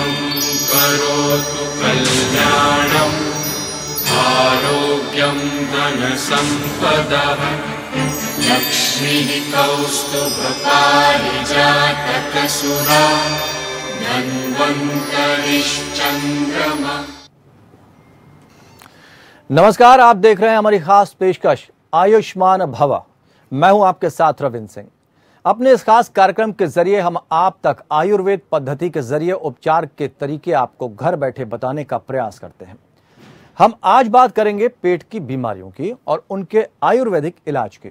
शुभं करोतु कल्याणम् आरोग्यं धनसम्पदः लक्ष्मीः कौस्तुभपारिजातकसुरा धन्वन्तरिश्चन्द्रमा। नमस्कार, आप देख रहे हैं हमारी खास पेशकश आयुष्मान भव। मैं हूं आपके साथ रविंद्र सिंह। अपने इस खास कार्यक्रम के जरिए हम आप तक आयुर्वेद पद्धति के जरिए उपचार के तरीके आपको घर बैठे बताने का प्रयास करते हैं। हम आज बात करेंगे पेट की बीमारियों की और उनके आयुर्वेदिक इलाज की।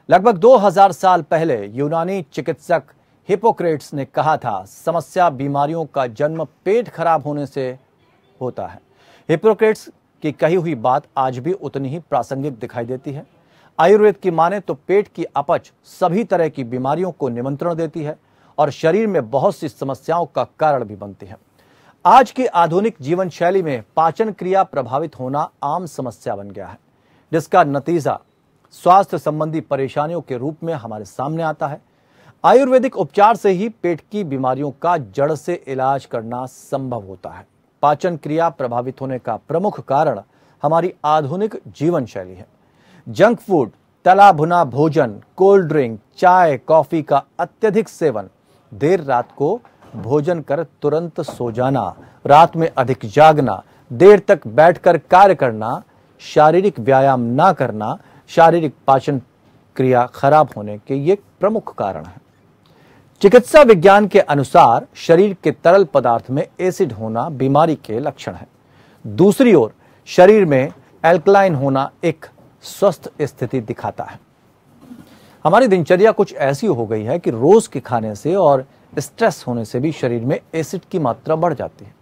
लगभग 2000 साल पहले यूनानी चिकित्सक हिप्पोक्रेट्स ने कहा था, समस्या बीमारियों का जन्म पेट खराब होने से होता है। हिप्पोक्रेट्स की कही हुई बात आज भी उतनी ही प्रासंगिक दिखाई देती है। आयुर्वेद की माने तो पेट की अपच सभी तरह की बीमारियों को निमंत्रण देती है और शरीर में बहुत सी समस्याओं का कारण भी बनती है। आज की आधुनिक जीवन शैली में पाचन क्रिया प्रभावित होना आम समस्या बन गया है, जिसका नतीजा स्वास्थ्य संबंधी परेशानियों के रूप में हमारे सामने आता है। आयुर्वेदिक उपचार से ही पेट की बीमारियों का जड़ से इलाज करना संभव होता है। पाचन क्रिया प्रभावित होने का प्रमुख कारण हमारी आधुनिक जीवन शैली है। जंक फूड, तला भुना भोजन, कोल्ड ड्रिंक, चाय, कॉफी का अत्यधिक सेवन, देर रात को भोजन कर तुरंत सो जाना, रात में अधिक जागना, देर तक बैठकर कार्य करना, शारीरिक व्यायाम ना करना, शारीरिक पाचन क्रिया खराब होने के ये प्रमुख कारण हैं। चिकित्सा विज्ञान के अनुसार शरीर के तरल पदार्थ में एसिड होना बीमारी के लक्षण है। दूसरी ओर शरीर में एल्कलाइन होना एक स्वस्थ स्थिति दिखाता है। हमारी दिनचर्या कुछ ऐसी हो गई है कि रोज के खाने से और स्ट्रेस होने से भी शरीर में एसिड की मात्रा बढ़ जाती है।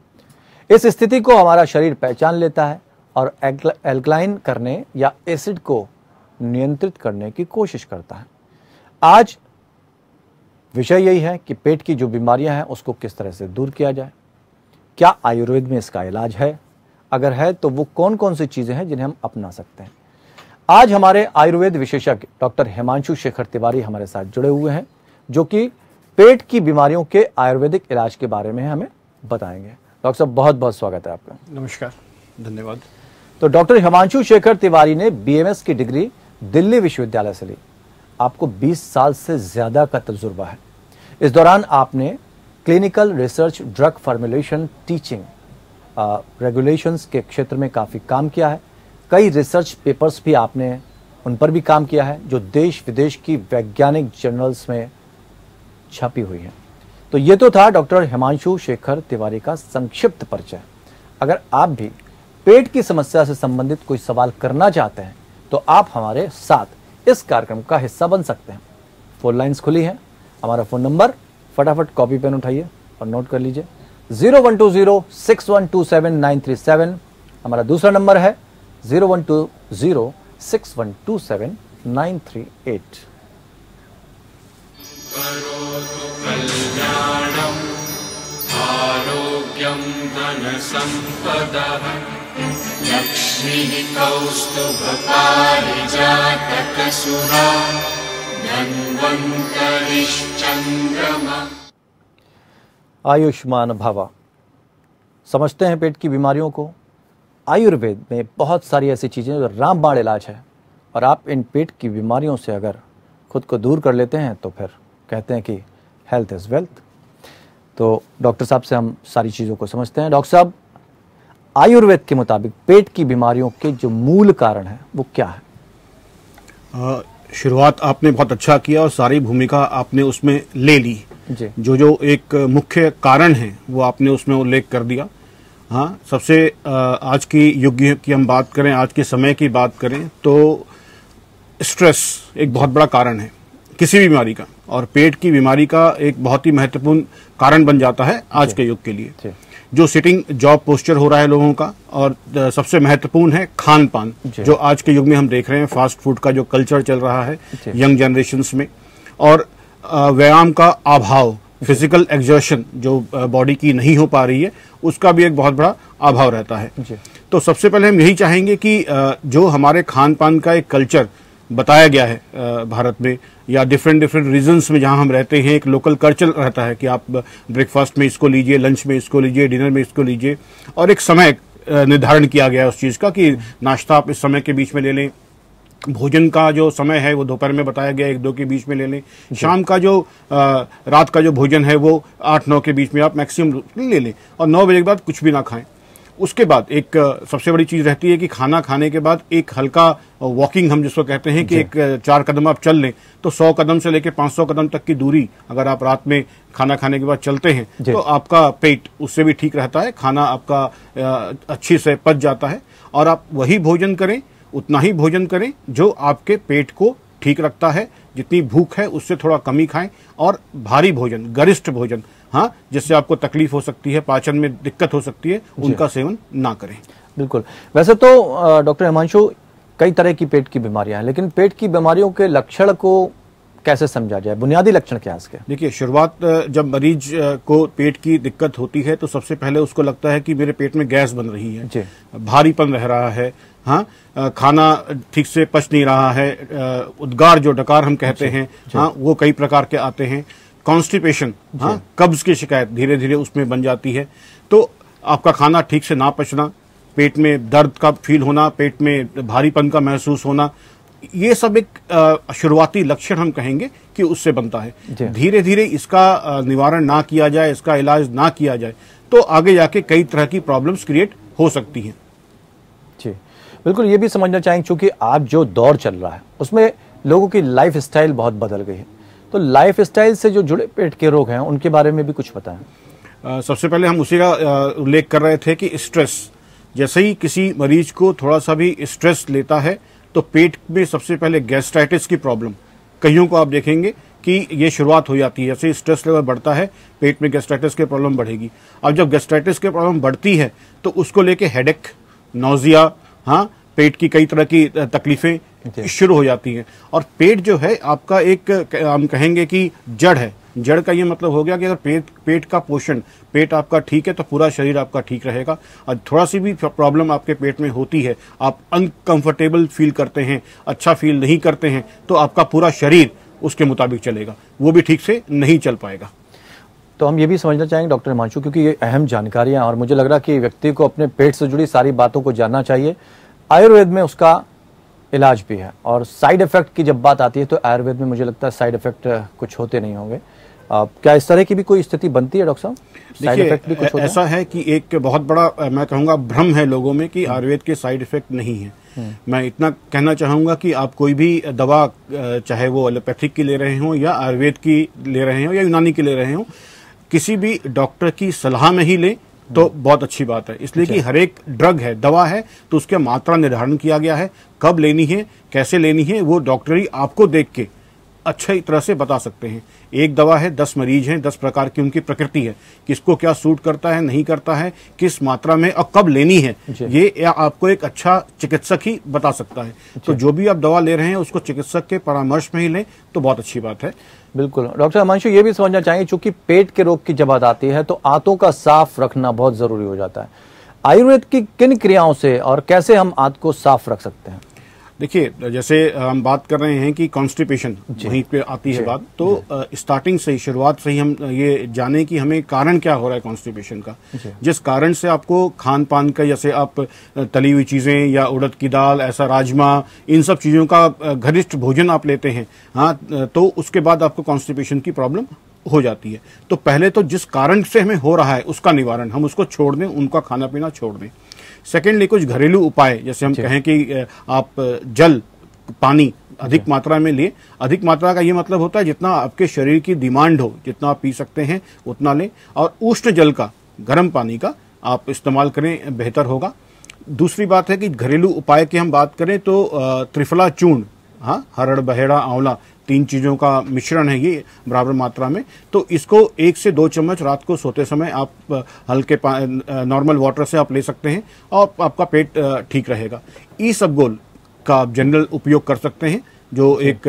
इस स्थिति को हमारा शरीर पहचान लेता है और एल्कलाइन करने या एसिड को नियंत्रित करने की कोशिश करता है। आज विषय यही है कि पेट की जो बीमारियां हैं उसको किस तरह से दूर किया जाए। क्या आयुर्वेद में इसका इलाज है? अगर है तो वो कौन कौन सी चीजें हैं जिन्हें हम अपना सकते हैं। आज हमारे आयुर्वेद विशेषज्ञ डॉक्टर हिमांशु शेखर तिवारी हमारे साथ जुड़े हुए हैं, जो कि पेट की बीमारियों के आयुर्वेदिक इलाज के बारे में हमें बताएंगे। डॉक्टर साहब, बहुत बहुत स्वागत है आपका। नमस्कार, धन्यवाद। तो डॉक्टर हिमांशु शेखर तिवारी ने बीएमएस की डिग्री दिल्ली विश्वविद्यालय से ली। आपको 20 साल से ज्यादा का तजुर्बा है। इस दौरान आपने clinical research, drug formulation, teaching, regulations के क्षेत्र में काफी काम किया है। कई रिसर्च पेपर्स भी आपने उन पर भी काम किया है, जो देश विदेश की वैज्ञानिक जर्नल्स में छपी हुई है। तो ये तो था डॉक्टर हिमांशु शेखर तिवारी का संक्षिप्त परिचय। अगर आप भी पेट की समस्या से संबंधित कोई सवाल करना चाहते हैं तो आप हमारे साथ इस कार्यक्रम का हिस्सा बन सकते हैं। फोन लाइन्स खुली हैं। हमारा फोन नंबर फटाफट कॉपी पेन उठाइए और नोट कर लीजिए, 0120612793 हमारा दूसरा नंबर है, 0120612793 करोतु कल्याणम् आरोग्यं धनसम्पदः लक्ष्मीः कौस्तुभपारिजातकसुरा धन्वन्तरिश्चन्द्रमा। आयुष्मान भव। समझते हैं पेट की बीमारियों को। आयुर्वेद में बहुत सारी ऐसी चीजें जो रामबाण इलाज है, और आप इन पेट की बीमारियों से अगर खुद को दूर कर लेते हैं तो फिर कहते हैं कि हेल्थ इज वेल्थ। तो डॉक्टर साहब से हम सारी चीजों को समझते हैं। डॉक्टर साहब, आयुर्वेद के मुताबिक पेट की बीमारियों के जो मूल कारण है वो क्या है? शुरुआत आपने बहुत अच्छा किया और सारी भूमिका आपने उसमें ले ली जी। जो एक मुख्य कारण है वो आपने उसमें उल्लेख कर दिया। हाँ, सबसे आज की युग की हम बात करें, आज के समय की बात करें तो स्ट्रेस एक बहुत बड़ा कारण है किसी भी बीमारी का, और पेट की बीमारी का एक बहुत ही महत्वपूर्ण कारण बन जाता है आज के युग के लिए। जो सिटिंग जॉब पोस्चर हो रहा है लोगों का, और सबसे महत्वपूर्ण है खान पान, जो आज के युग में हम देख रहे हैं, फास्ट फूड का जो कल्चर चल रहा है यंग जनरेशन्स में, और व्यायाम का अभाव, फिजिकल एक्सर्शन जो बॉडी की नहीं हो पा रही है, उसका भी एक बहुत बड़ा अभाव रहता है। तो सबसे पहले हम यही चाहेंगे कि जो हमारे खान पान का एक कल्चर बताया गया है भारत में, या डिफरेंट डिफरेंट रीजन्स में जहां हम रहते हैं, एक लोकल कल्चर रहता है कि आप ब्रेकफास्ट में इसको लीजिए, लंच में इसको लीजिए, डिनर में इसको लीजिए, और एक समय निर्धारण किया गया है उस चीज का कि नाश्ता आप इस समय के बीच में ले लें, भोजन का जो समय है वो दोपहर में बताया गया 1-2 के बीच में ले लें, शाम का जो रात का जो भोजन है वो 8-9 के बीच में आप मैक्सिमम ले लें, और 9 बजे के बाद कुछ भी ना खाएं। उसके बाद एक सबसे बड़ी चीज रहती है कि खाना खाने के बाद एक हल्का वॉकिंग हम जिसको कहते हैं कि एक 4 कदम आप चल लें, तो 100 कदम से लेकर 500 कदम तक की दूरी अगर आप रात में खाना खाने के बाद चलते हैं तो आपका पेट उससे भी ठीक रहता है, खाना आपका अच्छी से पच जाता है, और आप वही भोजन करें, उतना ही भोजन करें जो आपके पेट को ठीक रखता है। जितनी भूख है उससे थोड़ा कमी खाएं, और भारी भोजन, गरिष्ठ भोजन, हाँ, जिससे आपको तकलीफ हो सकती है, पाचन में दिक्कत हो सकती है, उनका सेवन ना करें। बिल्कुल। वैसे तो डॉक्टर हिमांशु, कई तरह की पेट की बीमारियां हैं, लेकिन पेट की बीमारियों के लक्षण को कैसे समझा जाए? बुनियादी लक्षण क्या है इसके? देखिए, शुरुआत जब मरीज को पेट की दिक्कत होती है तो सबसे पहले उसको लगता है कि मेरे पेट में गैस बन रही है, भारीपन रह रहा है, हाँ, खाना ठीक से पच नहीं रहा है, उद्गार जो डकार हम कहते हैं, हाँ, वो कई प्रकार के आते हैं, कॉन्स्टिपेशन, हाँ, कब्ज की शिकायत धीरे धीरे उसमें बन जाती है, तो आपका खाना ठीक से ना पचना, पेट में दर्द का फील होना, पेट में भारीपन का महसूस होना, ये सब एक शुरुआती लक्षण हम कहेंगे कि उससे बनता है। धीरे धीरे इसका निवारण ना किया जाए, इसका इलाज ना किया जाए तो आगे जाके कई तरह की प्रॉब्लम्स क्रिएट हो सकती हैं। जी बिल्कुल, ये भी समझना चाहेंगे चूंकि आज जो दौर चल रहा है उसमें लोगों की लाइफ स्टाइल बहुत बदल गई है, तो लाइफ स्टाइल से जो जुड़े पेट के रोग हैं उनके बारे में भी कुछ बताएं। सबसे पहले हम उसी का उल्लेख कर रहे थे कि स्ट्रेस, जैसे ही किसी मरीज को थोड़ा सा भी स्ट्रेस लेता है तो पेट में सबसे पहले गैस्ट्राइटिस की प्रॉब्लम, कईयों को आप देखेंगे कि ये शुरुआत हो जाती है, जैसे स्ट्रेस लेवल बढ़ता है पेट में गैस्ट्राइटिस की प्रॉब्लम बढ़ेगी। अब जब गैस्ट्राइटिस की प्रॉब्लम बढ़ती है तो उसको लेके हेडेक, नौजिया, हाँ, पेट की कई तरह की तकलीफें शुरू हो जाती हैं। और पेट जो है आपका एक हम कहेंगे कि जड़ है, जड़ का ये मतलब हो गया कि अगर पेट का पोषण, पेट आपका ठीक है तो पूरा शरीर आपका ठीक रहेगा, और थोड़ा सी भी प्रॉब्लम आपके पेट में होती है, आप अनकंफर्टेबल फील करते हैं, अच्छा फील नहीं करते हैं, तो आपका पूरा शरीर उसके मुताबिक चलेगा, वो भी ठीक से नहीं चल पाएगा। तो हम ये भी समझना चाहेंगे डॉक्टर हिमांशु, क्योंकि ये अहम जानकारियां, और मुझे लग रहा है कि व्यक्ति को अपने पेट से जुड़ी सारी बातों को जानना चाहिए। आयुर्वेद में उसका इलाज भी है, और साइड इफेक्ट की जब बात आती है तो आयुर्वेद में मुझे लगता है साइड इफेक्ट कुछ होते नहीं होंगे। क्या इस तरह की भी कोई स्थिति बनती है डॉक्टर साहब? साइड इफेक्ट भी कुछ होता है? ऐसा है कि एक बहुत बड़ा मैं कहूँगा भ्रम है लोगों में कि आयुर्वेद के साइड इफेक्ट नहीं है। मैं इतना कहना चाहूंगा कि आप कोई भी दवा, चाहे वो एलोपैथिक की ले रहे हो या आयुर्वेद की ले रहे हो या यूनानी की ले रहे हो, किसी भी डॉक्टर की सलाह में ही लें तो बहुत अच्छी बात है। इसलिए कि हर एक ड्रग है, दवा है, तो उसके मात्रा निर्धारण किया गया है, कब लेनी है, कैसे लेनी है, वो डॉक्टरी आपको देख के अच्छी तरह से बता सकते हैं। एक दवा है, 10 मरीज हैं, 10 प्रकार की उनकी प्रकृति है, किसको क्या सूट करता है, नहीं करता है, किस मात्रा में और कब लेनी है, ये आपको एक अच्छा चिकित्सक ही बता सकता है। तो जो भी आप दवा ले रहे हैं उसको चिकित्सक के परामर्श में ही लें तो बहुत अच्छी बात है। बिल्कुल। डॉक्टर हिमांशु, ये भी समझना चाहिए चूंकि पेट के रोग की जब बात आती है तो आंतों का साफ रखना बहुत जरूरी हो जाता है। आयुर्वेद की किन क्रियाओं से और कैसे हम आंत को साफ रख सकते हैं? देखिए, जैसे हम बात कर रहे हैं कि कॉन्स्टिपेशन वहीं पे आती है बात, तो स्टार्टिंग से ही, शुरुआत से ही हम ये जाने कि हमें कारण क्या हो रहा है कॉन्स्टिपेशन का। जिस कारण से आपको खान पान का, जैसे आप तली हुई चीजें या उड़द की दाल, ऐसा राजमा, इन सब चीजों का घनिष्ठ भोजन आप लेते हैं, हाँ, तो उसके बाद आपको कॉन्स्टिपेशन की प्रॉब्लम हो जाती है। तो पहले तो जिस कारण से हमें हो रहा है उसका निवारण, हम उसको छोड़ दें, उनका खाना पीना छोड़ दें। सेकेंडली, कुछ घरेलू उपाय, जैसे हम कहें कि आप जल, पानी अधिक मात्रा में लिए। अधिक मात्रा का ये मतलब होता है जितना आपके शरीर की डिमांड हो, जितना आप पी सकते हैं उतना लें, और उष्ण जल का, गर्म पानी का आप इस्तेमाल करें, बेहतर होगा। दूसरी बात है कि घरेलू उपाय की हम बात करें तो त्रिफला चूर्ण, हाँ, हरड़, बहेड़ा, आंवला, 3 चीजों का मिश्रण है ये बराबर मात्रा में, तो इसको 1 से 2 चम्मच रात को सोते समय आप हल्के नॉर्मल वाटर से आप ले सकते हैं और आपका पेट ठीक रहेगा। ईसबगोल का आप जनरल उपयोग कर सकते हैं, जो एक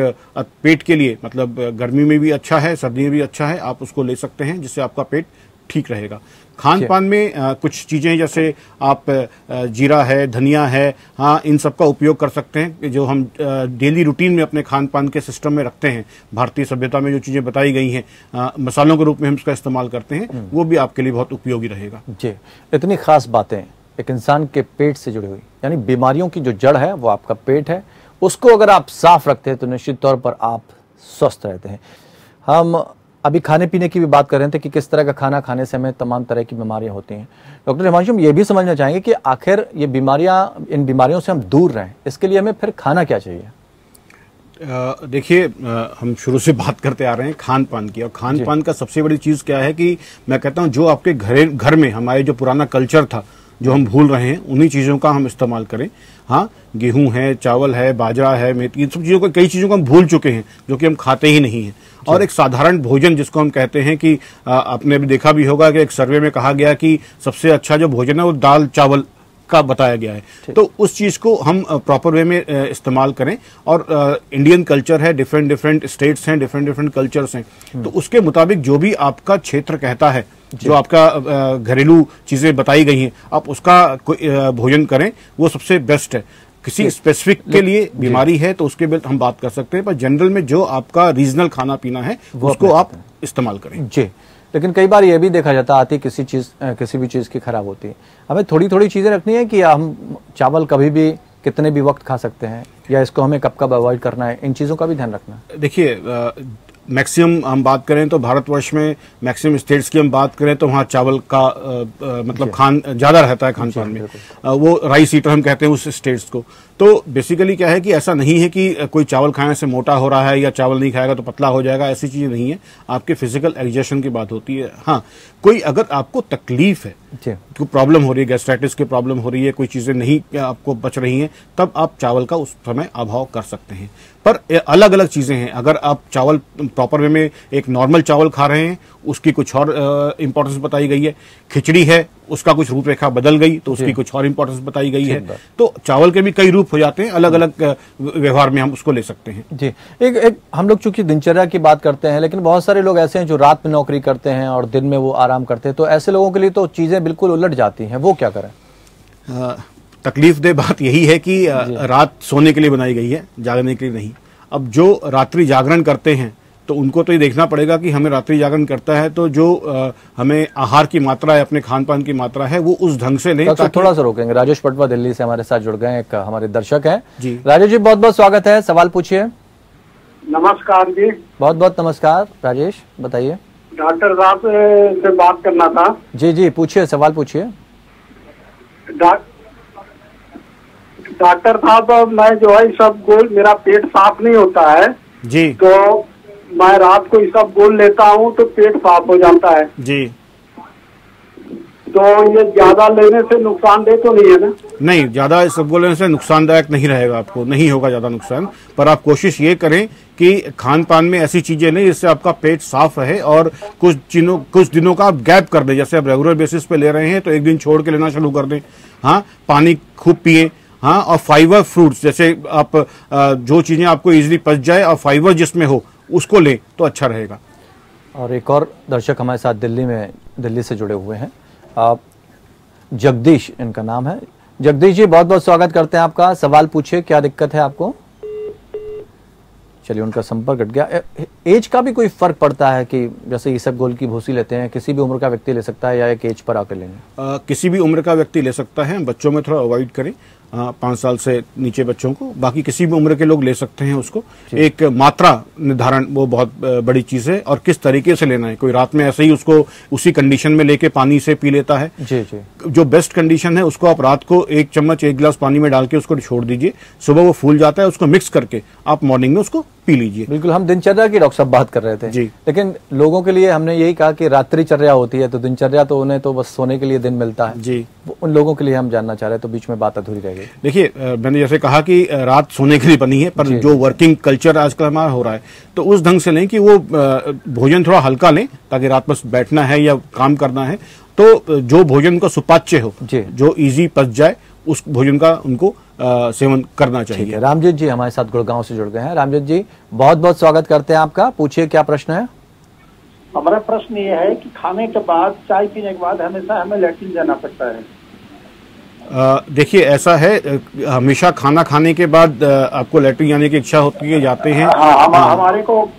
पेट के लिए, मतलब गर्मी में भी अच्छा है, सर्दी में भी अच्छा है, आप उसको ले सकते हैं, जिससे आपका पेट ठीक रहेगा। खान पान में कुछ चीजें जैसे आप जीरा है, धनिया है, हाँ, इन सब का उपयोग कर सकते हैं जो हम डेली रूटीन में अपने खान पान के सिस्टम में रखते हैं। भारतीय सभ्यता में जो चीजें बताई गई हैं मसालों के रूप में हम इसका इस्तेमाल करते हैं, वो भी आपके लिए बहुत उपयोगी रहेगा। जी, इतनी खास बातें एक इंसान के पेट से जुड़ी हुई, यानी बीमारियों की जो जड़ है वो आपका पेट है, उसको अगर आप साफ रखते हैं तो निश्चित तौर पर आप स्वस्थ रहते हैं। हम अभी खाने पीने की भी बात कर रहे थे कि किस तरह का खाना खाने से हमें तमाम तरह की बीमारियां होती हैं। डॉक्टर हिमांशु, हम ये भी समझना चाहेंगे कि आखिर ये बीमारियां, इन बीमारियों से हम दूर रहें, इसके लिए हमें फिर खाना क्या चाहिए? देखिए, हम शुरू से बात करते आ रहे हैं खान पान की, और खान पान का सबसे बड़ी चीज क्या है कि मैं कहता हूं जो आपके घर में हमारे जो पुराना कल्चर था जो हम भूल रहे हैं, उन्हीं चीजों का हम इस्तेमाल करें। हाँ, गेहूं है, चावल है, बाजरा है, मेथी, इन सब चीजों को, कई चीजों को हम भूल चुके हैं जो कि हम खाते ही नहीं हैं। और एक साधारण भोजन जिसको हम कहते हैं कि आपने भी देखा भी होगा कि एक सर्वे में कहा गया कि सबसे अच्छा जो भोजन है वो दाल चावल का बताया गया है। तो उस चीज को हम प्रॉपर वे में इस्तेमाल करें। और इंडियन कल्चर है, डिफरेंट स्टेट्स हैं, डिफरेंट कल्चर्स हैं, तो उसके मुताबिक जो भी आपका क्षेत्र कहता है, जो आपका घरेलू चीजें बताई गई हैं, आप उसका भोजन करें, वो सबसे बेस्ट है। किसी स्पेसिफिक के लिए बीमारी है तो उसके बाद हम बात कर सकते हैं, पर जनरल में जो आपका रीजनल खाना पीना है उसको आप इस्तेमाल करें। जी, लेकिन कई बार ये भी देखा जाता आती किसी भी चीज की खराब होती है, हमें थोड़ी थोड़ी चीजें रखनी है कि हम चावल कभी भी कितने भी वक्त खा सकते हैं, या इसको हमें कब कब अवॉइड करना है, इन चीजों का भी ध्यान रखना है। देखिए, मैक्सिमम हम बात करें तो भारतवर्ष में मैक्सिमम स्टेट्स की हम बात करें तो वहाँ चावल का मतलब खान ज्यादा रहता है खान पान में। वो राइस ईटर हम कहते हैं उस स्टेट्स को। तो बेसिकली क्या है कि ऐसा नहीं है कि कोई चावल खाने से मोटा हो रहा है या चावल नहीं खाएगा तो पतला हो जाएगा, ऐसी चीज नहीं है। आपके फिजिकल एग्जर्शन की बात होती है। हाँ, कोई अगर आपको तकलीफ है, कोई प्रॉब्लम हो रही है, गैस्ट्राइटिस की प्रॉब्लम हो रही है, कोई चीजें नहीं आपको बच रही हैं, तब आप चावल का उस समय अभाव कर सकते हैं। पर अलग अलग चीजें हैं। अगर आप चावल प्रॉपर वे में एक नॉर्मल चावल खा रहे हैं, उसकी कुछ और इंपॉर्टेंस बताई गई है। खिचड़ी है, उसका कुछ रूपरेखा बदल गई तो उसकी कुछ और इंपॉर्टेंस बताई गई है। तो चावल के भी कई रूप हो जाते हैं, अलग अलग व्यवहार में हम उसको ले सकते हैं। जी, एक हम लोग चूंकि दिनचर्या की बात करते हैं, लेकिन बहुत सारे लोग ऐसे हैं जो रात में नौकरी करते हैं और दिन में वो आराम करते हैं, तो ऐसे लोगों के लिए तो चीजें बिल्कुल उलट जाती हैं, वो क्या करें? तकलीफदेह बात यही है कि रात सोने के लिए बनाई गई है, जागने के लिए नहीं। अब जो रात्रि जागरण करते हैं तो उनको तो ये देखना पड़ेगा कि हमें रात्रि जागरण करता है तो जो हमें आहार की मात्रा है, अपने खान पान की मात्रा है, वो उस ढंग से लें। तो थोड़ा सा रोकेंगे। राजेश पटवा दिल्ली से हमारे साथ जुड़ गए, एक हमारे दर्शक हैं। जी राजेश जी, बहुत बहुत स्वागत है, सवाल पूछिए। नमस्कार जी। बहुत बहुत नमस्कार राजेश, बताइए। डॉक्टर साहब से बात करना था। जी जी, पूछिए, सवाल पूछिए। डॉक्टर साहब, मैं जो है सब गोल, मेरा पेट साफ नहीं होता है जी, तो मैं रात को ये सब गोल लेता हूँ तो पेट साफ हो जाता है जी। तो ये ज्यादा लेने से नुकसानदेह तो नहीं है ना? नहीं, ज्यादा इसबगोल लेने से नुकसानदायक नहीं रहेगा, आपको नहीं होगा ज्यादा नुकसान। पर आप कोशिश ये करें कि खान पान में ऐसी चीजें लें जिससे आपका पेट साफ रहे, और कुछ दिनों का आप गैप कर दें। जैसे आप रेगुलर बेसिस पे ले रहे हैं तो एक दिन छोड़ के लेना शुरू कर दें। हाँ, पानी खूब पिए। हाँ, और फाइबर फ्रूट्स, जैसे आप जो चीजें आपको इजीली पच जाए और फाइबर जिसमें हो उसको लें तो अच्छा रहेगा। और एक और दर्शक हमारे साथ दिल्ली से जुड़े हुए हैं, आप जगदीश इनका नाम है। जगदीश जी, बहुत बहुत स्वागत करते हैं आपका, सवाल पूछिए, क्या दिक्कत है आपको? चलिए, उनका संपर्क कट गया। एज का भी कोई फर्क पड़ता है कि जैसे इसबगोल की भूसी लेते हैं, किसी भी उम्र का व्यक्ति ले सकता है या एक एज पर आकर लेंगे? किसी भी उम्र का व्यक्ति ले सकता है, बच्चों में थोड़ा अवॉइड करें, 5 साल से नीचे बच्चों को। बाकी किसी भी उम्र के लोग ले सकते हैं उसको। एक मात्रा निर्धारण वो बहुत बड़ी चीज है, और किस तरीके से लेना है। कोई रात में ऐसे ही उसको उसी कंडीशन में लेके पानी से पी लेता है। जी जी। जो बेस्ट कंडीशन है उसको आप रात को 1 चम्मच 1 गिलास पानी में डाल के उसको छोड़ दीजिए, सुबह वो फूल जाता है, उसको मिक्स करके आप मॉर्निंग में उसको पी लीजिए। बिल्कुल, हम दिनचर्या की डॉक्टर साहब बात कर रहे थे जी। लेकिन लोगों के लिए हमने यही कहा कि रात्रिचर्या होती है, तो दिनचर्या तो उन्हें तो बस सोने के लिए दिन मिलता है जी। उन लोगों के लिए हम जानना चाह रहे हैं, तो बीच में बात अधूरी रह गई। देखिए, मैंने जैसे कहा कि रात सोने के लिए बनी है, पर जो वर्किंग कल्चर आजकल हमारा हो रहा है तो उस ढंग से लें कि वो भोजन थोड़ा हल्का लें, ताकि रात में बैठना है या काम करना है तो जो भोजन का सुपाच्य हो, जो इजी पच जाए, उस भोजन का उनको सेवन करना चाहिए। रामजीत जी हमारे साथ गुड़गांव से जुड़ गए हैं। रामजीत जी, बहुत बहुत स्वागत करते हैं आपका, पूछिए क्या प्रश्न है? हमारा प्रश्न ये है कि खाने के बाद, चाय पीने के बाद हमेशा हमें लैट्रिन जाना पड़ता है। देखिए ऐसा है, हमेशा खाना खाने के बाद आपको लैट्रिन जाने की इच्छा होती है, जाते हैं। हमारे को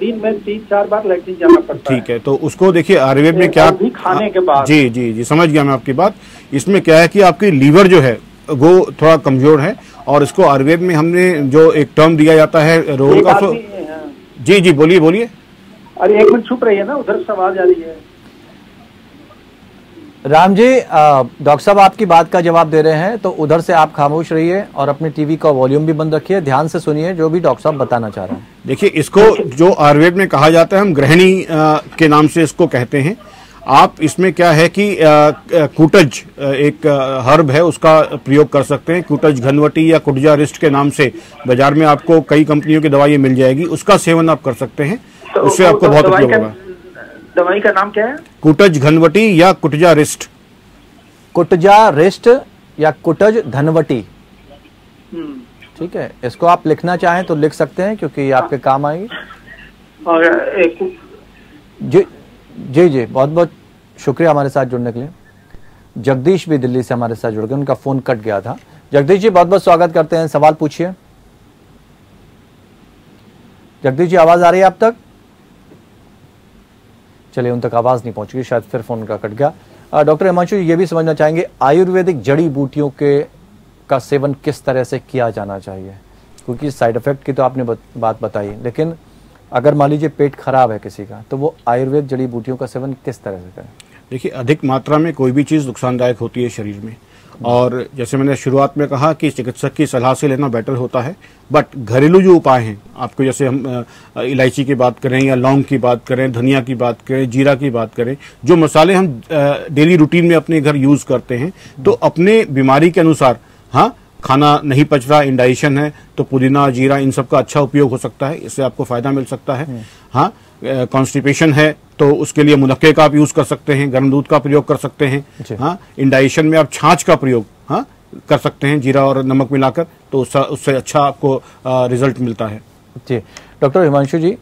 दिन में 3-4 बार लैट्रिन जाना पड़ता है। ठीक है, तो उसको देखिए आयुर्वेद में क्या, भी खाने के बाद। जी जी जी, समझ गया मैं आपकी बात। इसमें क्या है कि आपकी लीवर जो है वो थोड़ा कमजोर है, और इसको आयुर्वेद में हमने जो एक टर्म दिया जाता है रोग का। जी जी, बोलिए बोलिए। अरे 1 मिनट चुप रहिए ना, उधर से आवाज आ रही है। राम जी, डॉक्टर साहब आपकी बात का जवाब दे रहे हैं, तो उधर से आप खामोश रहिए और अपने टीवी का वॉल्यूम भी बंद रखिए, ध्यान से सुनिए जो भी डॉक्टर साहब बताना चाह रहे हैं। देखिए, इसको जो आयुर्वेद में कहा जाता है, हम गृहिणी के नाम से इसको कहते हैं। आप इसमें क्या है कि कुटज एक हर्ब है, उसका प्रयोग कर सकते हैं। कुटज घनवटी या कुटजा रिस्ट के नाम से बाजार में आपको कई कंपनियों की दवाई मिल जाएगी, उसका सेवन आप कर सकते हैं, तो उससे आपको बहुत उपयोग होगा। दवाई का नाम क्या है? कुटज घनवटी या कुटजा रिस्ट। कुटजा रिस्ट या कुटज धनवटी, ठीक है। इसको आप लिखना चाहें तो लिख सकते हैं, क्योंकि ये आपके काम आएगी। और जी जी जी, बहुत बहुत शुक्रिया हमारे साथ जुड़ने के लिए। जगदीश भी दिल्ली से हमारे साथ जुड़ गए, उनका फोन कट गया था। जगदीश जी बहुत बहुत स्वागत करते हैं, सवाल पूछिए। जगदीश जी आवाज आ रही है आप तक? चलिए, उन तक आवाज नहीं पहुंच गई, शायद फिर फोन का कट गया। डॉक्टर हिमांशु ये भी समझना चाहेंगे, आयुर्वेदिक जड़ी बूटियों के का सेवन किस तरह से किया जाना चाहिए, क्योंकि साइड इफेक्ट की तो आपने बात बताई, लेकिन अगर मान लीजिए पेट खराब है किसी का, तो वो आयुर्वेद जड़ी बूटियों का सेवन किस तरह से करें? देखिए, अधिक मात्रा में कोई भी चीज नुकसानदायक होती है शरीर में, और जैसे मैंने शुरुआत में कहा कि चिकित्सक की सलाह से लेना बेटर होता है। बट घरेलू जो उपाय हैं आपको, जैसे हम इलायची की बात करें या लौंग की बात करें, धनिया की बात करें, जीरा की बात करें, जो मसाले हम डेली रूटीन में अपने घर यूज करते हैं, तो अपने बीमारी के अनुसार, हाँ, खाना नहीं पच रहा, इंडाइजेशन है, तो पुदीना, जीरा, इन सब का अच्छा उपयोग हो सकता है, इससे आपको फायदा मिल सकता है। हाँ, कॉन्स्टिपेशन है तो उसके लिए मुनक्के का आप यूज कर सकते हैं, गर्म दूध का प्रयोग कर सकते हैं। हाँ, इंडाइजेशन में आप छाछ का प्रयोग, हाँ, कर सकते हैं, जीरा और नमक मिलाकर, तो उससे अच्छा आपको रिजल्ट मिलता है। जी डॉक्टर हिमांशु जी,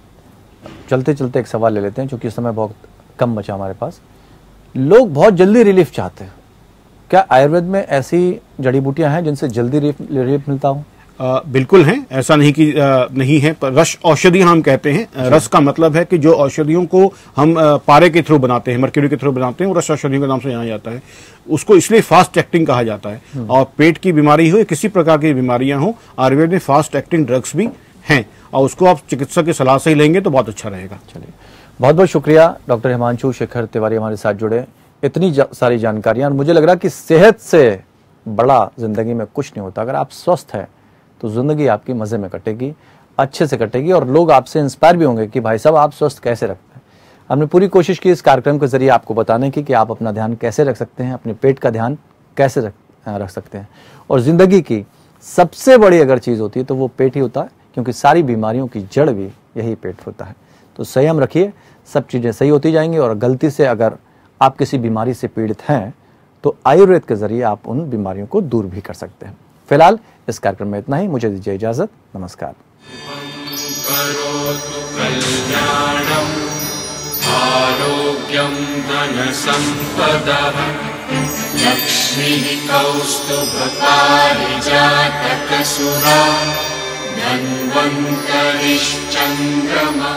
चलते चलते एक सवाल ले लेते हैं, क्योंकि समय बहुत कम बचा हमारे पास। लोग बहुत जल्दी रिलीफ चाहते हैं, क्या आयुर्वेद में ऐसी जड़ी बूटियां हैं जिनसे जल्दी रिलीफ मिलता हो? बिल्कुल हैं, ऐसा नहीं कि नहीं है, पर रस औषधियां हम कहते हैं। रस का मतलब है कि जो औषधियों को हम पारे के थ्रू बनाते हैं, मर्क्यूरी के थ्रू बनाते हैं, वो रस औषधियों के नाम से जाना जाता है। उसको इसलिए फास्ट एक्टिंग कहा जाता है। और पेट की बीमारी हो या किसी प्रकार की बीमारियां हो, आयुर्वेद में फास्ट एक्टिंग ड्रग्स भी हैं, और उसको आप चिकित्सक की सलाह से ही लेंगे तो बहुत अच्छा रहेगा। चलिए, बहुत बहुत शुक्रिया डॉक्टर हिमांशु शेखर तिवारी हमारे साथ जुड़े, इतनी सारी जानकारियां। मुझे लग रहा है कि सेहत से बड़ा जिंदगी में कुछ नहीं होता। अगर आप स्वस्थ हैं तो जिंदगी आपकी मजे में कटेगी, अच्छे से कटेगी, और लोग आपसे इंस्पायर भी होंगे कि भाई साहब आप स्वस्थ कैसे रखते हैं। हमने पूरी कोशिश की इस कार्यक्रम के जरिए आपको बताने की कि आप अपना ध्यान कैसे रख सकते हैं, अपने पेट का ध्यान कैसे रख सकते हैं। और जिंदगी की सबसे बड़ी अगर चीज होती है तो वो पेट ही होता है, क्योंकि सारी बीमारियों की जड़ भी यही पेट होता है। तो संयम रखिए, सब चीजें सही होती जाएंगी। और गलती से अगर आप किसी बीमारी से पीड़ित हैं तो आयुर्वेद के जरिए आप उन बीमारियों को दूर भी कर सकते हैं। फिलहाल इस कार्यक्रम में इतना ही, मुझे दीजिए इजाजत, नमस्कार। करोतु कल्याणम् आरोग्यं धनसम्पदः लक्ष्मीः कौस्तुभपारिजातकसुरा धन्वन्तरिश्चन्द्रमा।